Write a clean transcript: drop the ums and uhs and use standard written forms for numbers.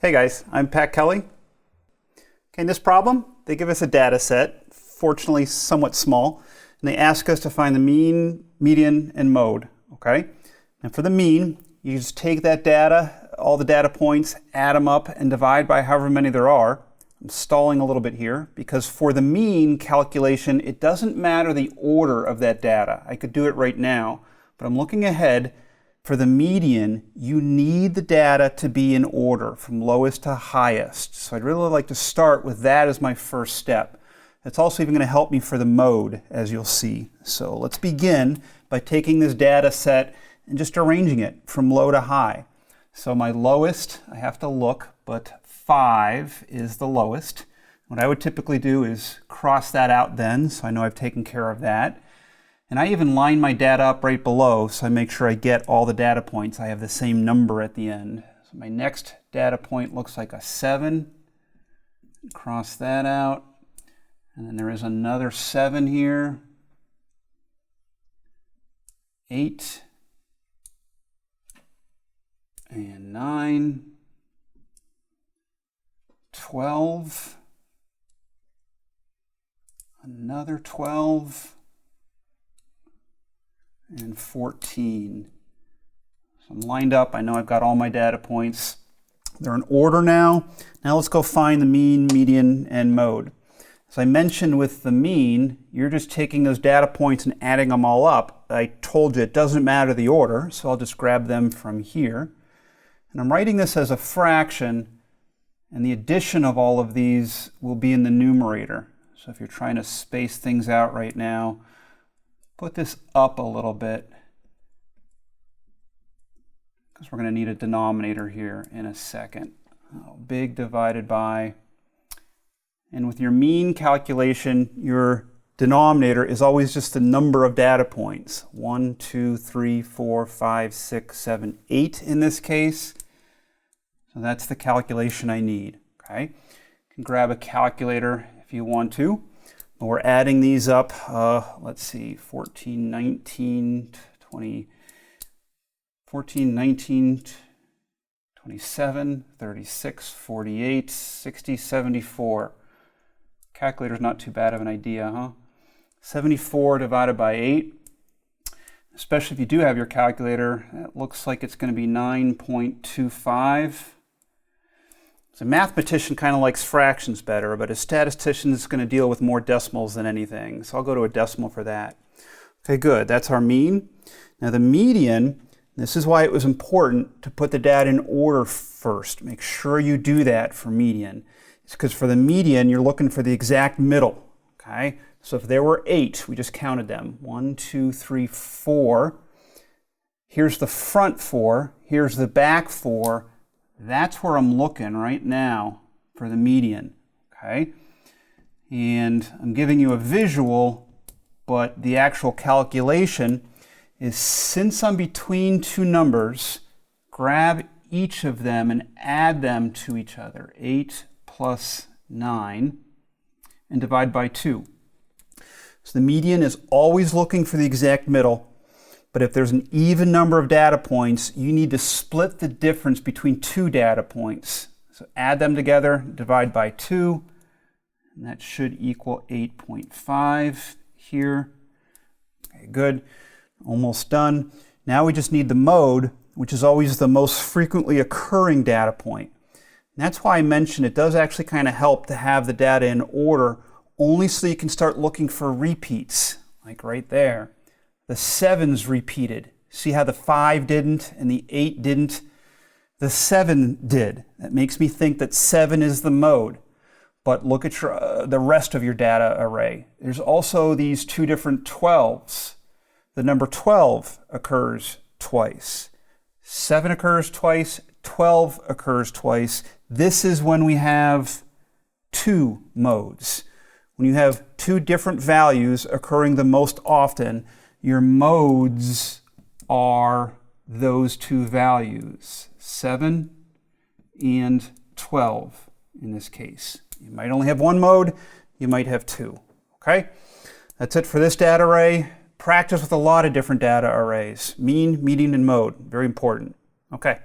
Hey guys, I'm Pat Kelly. Okay, in this problem, they give us a data set, fortunately somewhat small, and they ask us to find the mean, median, and mode, okay? And for the mean, you just take that data, all the data points, add them up, and divide by however many there are. I'm stalling a little bit here, because for the mean calculation, it doesn't matter the order of that data. I could do it right now, but I'm looking ahead. For the median, you need the data to be in order from lowest to highest. So I'd really like to start with that as my first step. It's also even going to help me for the mode, as you'll see. So let's begin by taking this data set and just arranging it from low to high. So my lowest, I have to look, but 5 is the lowest. What I would typically do is cross that out then, so I know I've taken care of that. And I even line my data up right below so I make sure I get all the data points. I have the same number at the end. So my next data point looks like a 7. Cross that out. And then there is another 7 here. 8. And 9. 12. Another 12. And 14. So I'm lined up. I know I've got all my data points. They're in order now. Now let's go find the mean, median, and mode. As I mentioned with the mean, you're just taking those data points and adding them all up. I told you it doesn't matter the order, so I'll just grab them from here. And I'm writing this as a fraction, and the addition of all of these will be in the numerator. So if you're trying to space things out right now, put this up a little bit because we're going to need a denominator here in a second. Big divided by, and with your mean calculation, your denominator is always just the number of data points. 1, 2, 3, 4, 5, 6, 7, 8 in this case. So that's the calculation I need. Okay, you can grab a calculator if you want to. We're adding these up, let's see, 14, 19, 20, 14, 19, 27, 36, 48, 60, 74. Calculator's not too bad of an idea, huh? 74 divided by 8, especially if you do have your calculator, it looks like it's going to be 9.25. So a mathematician kind of likes fractions better, but a statistician is going to deal with more decimals than anything. So I'll go to a decimal for that. Okay, good. That's our mean. Now the median, this is why it was important to put the data in order first. Make sure you do that for median. It's because for the median, you're looking for the exact middle. Okay, so if there were 8, we just counted them. 1, 2, 3, 4. Here's the front 4. Here's the back 4. That's where I'm looking right now for the median, okay? And I'm giving you a visual, but the actual calculation is, since I'm between two numbers, grab each of them and add them to each other. 8 plus 9, and divide by 2. So the median is always looking for the exact middle. But if there's an even number of data points, you need to split the difference between two data points. So add them together, divide by 2, and that should equal 8.5 here. Okay, good. Almost done. Now we just need the mode, which is always the most frequently occurring data point. And that's why I mentioned it does actually kind of help to have the data in order, only so you can start looking for repeats, like right there. The 7's repeated. See how the 5 didn't and the 8 didn't? The 7 did. That makes me think that 7 is the mode. But look at the rest of your data array. There's also these two different 12s. The number 12 occurs twice. 7 occurs twice. 12 occurs twice. This is when we have two modes. When you have two different values occurring the most often, your modes are those two values, 7 and 12 in this case. You might only have one mode, you might have two, okay? That's it for this data array. Practice with a lot of different data arrays. Mean, median, and mode, very important. Okay.